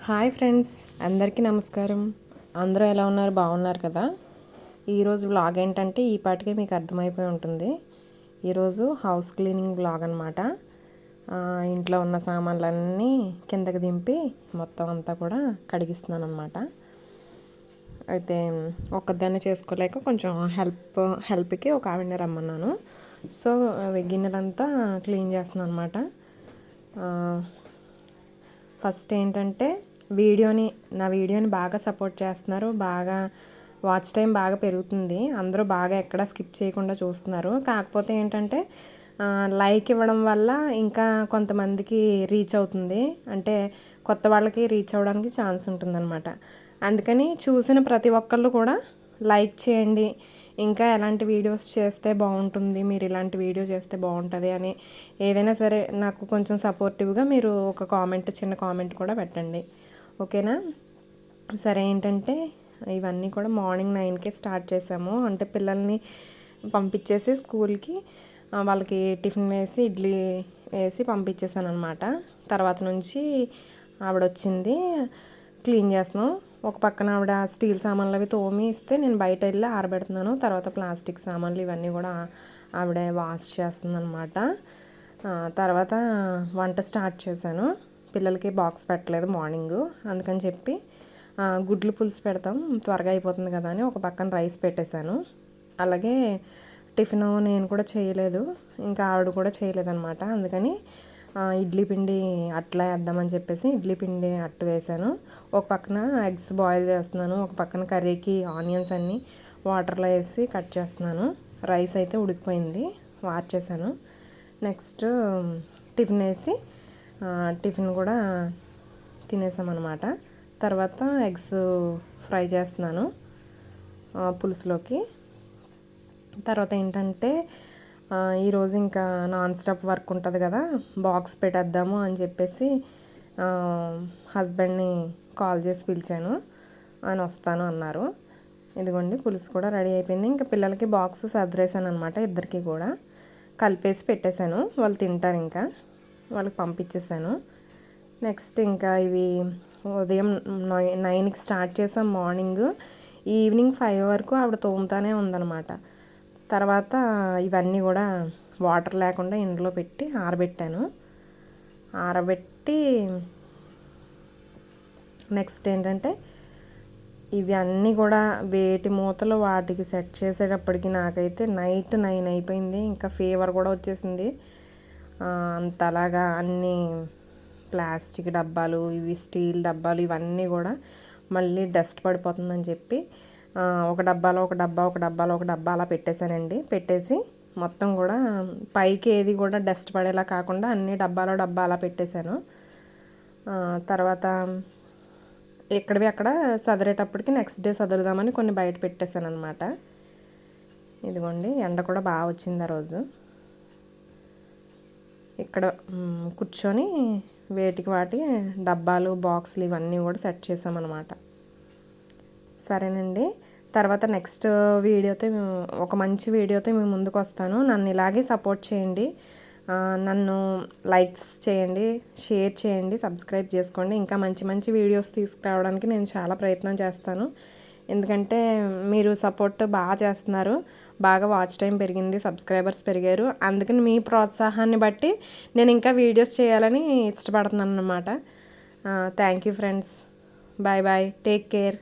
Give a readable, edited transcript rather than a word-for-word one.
Hi friends, అందరికీ నమస్కారం. అందరూ ఎలా ఉన్నారు? బాగున్నారు కదా? ఈరోజు వ్లాగ్ ఏంటంటే ఈ పాటికే మీకు అర్థమైపోయి ఉంటుంది. ఈరోజు హౌస్ క్లీనింగ్ వ్లాగ్ అనమాట. ఇంట్లో ఉన్న సామాన్లన్నీ కిందకి దింపి మొత్తం అంతా కూడా కడిగిస్తున్నాను అనమాట. అయితే ఒక్కదాన్ని చేసుకోలేక కొంచెం హెల్ప్కి ఒక ఆవిడని రమ్మన్నాను. సో గిన్నెలంతా క్లీన్ చేస్తున్నాను అనమాట. ఫస్ట్ ఏంటంటే నా వీడియోని బాగా సపోర్ట్ చేస్తున్నారు. బాగా వాచ్ టైం బాగా పెరుగుతుంది. అందరూ బాగా ఎక్కడ స్కిప్ చేయకుండా చూస్తున్నారు. కాకపోతే ఏంటంటే లైక్ ఇవ్వడం వల్ల ఇంకా కొంతమందికి రీచ్ అవుతుంది. అంటే కొత్త వాళ్ళకి రీచ్ అవ్వడానికి ఛాన్స్ ఉంటుందన్నమాట. అందుకని చూసిన ప్రతి ఒక్కళ్ళు కూడా లైక్ చేయండి. ఇంకా ఎలాంటి వీడియోస్ చేస్తే బాగుంటుంది, మీరు ఇలాంటి వీడియో చేస్తే బాగుంటుంది అని ఏదైనా సరే నాకు కొంచెం సపోర్టివ్గా మీరు ఒక చిన్న కామెంట్ కూడా పెట్టండి. ఓకేనా? సరే, ఏంటంటే ఇవన్నీ కూడా మార్నింగ్ 9కే స్టార్ట్ చేసాము. అంటే పిల్లల్ని పంపించేసి స్కూల్కి వాళ్ళకి టిఫిన్ వేసి ఇడ్లీ వేసి పంపించేసాను అనమాట. తర్వాత నుంచి ఆవిడ వచ్చింది, క్లీన్ చేస్తున్నాం. ఒక పక్కన ఆవిడ స్టీల్ సామాన్లు అవి తోమి ఇస్తే నేను బయట వెళ్ళి ఆరబెడుతున్నాను. తర్వాత ప్లాస్టిక్ సామాన్లు ఇవన్నీ కూడా ఆవిడ వాష్ చేస్తుంది అనమాట. తర్వాత వంట స్టార్ట్ చేశాను. పిల్లలకి బాక్స్ పెట్టలేదు మార్నింగ్, అందుకని చెప్పి గుడ్లు పులుసు పెడతాం, త్వరగా అయిపోతుంది కదా అని ఒక పక్కన రైస్ పెట్టేశాను. అలాగే టిఫిన్ నేను కూడా చేయలేదు, ఇంకా ఆవిడ కూడా చేయలేదన్నమాట. అందుకని ఇడ్లీ పిండి అట్లా వేద్దామని చెప్పేసి ఇడ్లీ పిండి అట్టు వేసాను. ఒక పక్కన ఎగ్స్ బాయిల్ చేస్తున్నాను, ఒక పక్కన కర్రీకి ఆనియన్స్ అన్నీ వాటర్లో వేసి కట్ చేస్తున్నాను. రైస్ అయితే ఉడికిపోయింది, వార్చేసాను. నెక్స్ట్ టిఫిన్ వేసి టిఫిన్ కూడా తినేసామన్నమాట. తర్వాత ఎగ్స్ ఫ్రై చేస్తున్నాను పులుసులోకి. తర్వాత ఏంటంటే ఈరోజు ఇంకా నాన్ స్టాప్ వర్క్ ఉంటుంది కదా, బాక్స్ పెట్టేద్దాము అని చెప్పేసి హస్బెండ్ని కాల్ చేసి పిలిచాను. ఆయన వస్తాను అన్నారు. ఇదిగోండి పులుసు కూడా రెడీ అయిపోయింది. ఇంకా పిల్లలకి బాక్స్ సర్దేశాను అనమాట. ఇద్దరికి కూడా కలిపేసి పెట్టేశాను, వాళ్ళు తింటారు. ఇంకా వాళ్ళకి పంపించేశాను. నెక్స్ట్ ఇంకా ఇవి ఉదయం 9కి స్టార్ట్ చేసాం మార్నింగ్. ఈవినింగ్ 5 వరకు ఆవిడ తోముతానే ఉందన్నమాట. తర్వాత ఇవన్నీ కూడా వాటర్ లేకుండా ఇందులో పెట్టి ఆరబెట్టి నెక్స్ట్ ఏంటంటే ఇవి అన్నీ కూడా వేటి మూతలు వాటికి సెట్ చేసేటప్పటికి నాకైతే నైట్ 9 అయిపోయింది. ఇంకా ఫీవర్ కూడా వచ్చేసింది. అంతలాగా అన్నీ ప్లాస్టిక్ డబ్బాలు, ఇవి స్టీల్ డబ్బాలు ఇవన్నీ కూడా మళ్ళీ డస్ట్ పడిపోతుందని చెప్పి ఒక డబ్బాలో ఒక డబ్బా అలా పెట్టేశానండి. పెట్టేసి మొత్తం కూడా పైకి ఏది కూడా డస్ట్ పడేలా కాకుండా అన్ని డబ్బా అలా పెట్టేశాను. తర్వాత ఎక్కడివి అక్కడ సదిరేటప్పటికి నెక్స్ట్ డే సదురుదామని కొన్ని బయట పెట్టేశాను అనమాట. ఇదిగోండి ఎండ కూడా బాగా వచ్చింది ఆ రోజు. ఇక్కడ కూర్చొని వాటి డబ్బాలు, బాక్సులు ఇవన్నీ కూడా సెట్ చేసామన్నమాట. సరేనండి, తర్వాత నెక్స్ట్ వీడియోతో ఒక మంచి వీడియోతో మేము ముందుకు వస్తాను. నన్ను ఇలాగే సపోర్ట్ చేయండి. నన్ను లైక్స్ చేయండి, షేర్ చేయండి, సబ్స్క్రైబ్ చేసుకోండి. ఇంకా మంచి మంచి వీడియోస్ తీసుకురావడానికి నేను చాలా ప్రయత్నం చేస్తాను. ఎందుకంటే మీరు సపోర్ట్ బాగా చేస్తున్నారు, బాగా వాచ్ టైం పెరిగింది, సబ్స్క్రైబర్స్ పెరిగారు. అందుకని మీ ప్రోత్సాహాన్ని బట్టి నేను ఇంకా వీడియోస్ చేయాలని ఇష్టపడుతున్నాను అన్నమాట. Thank you friends. Bye bye, take care.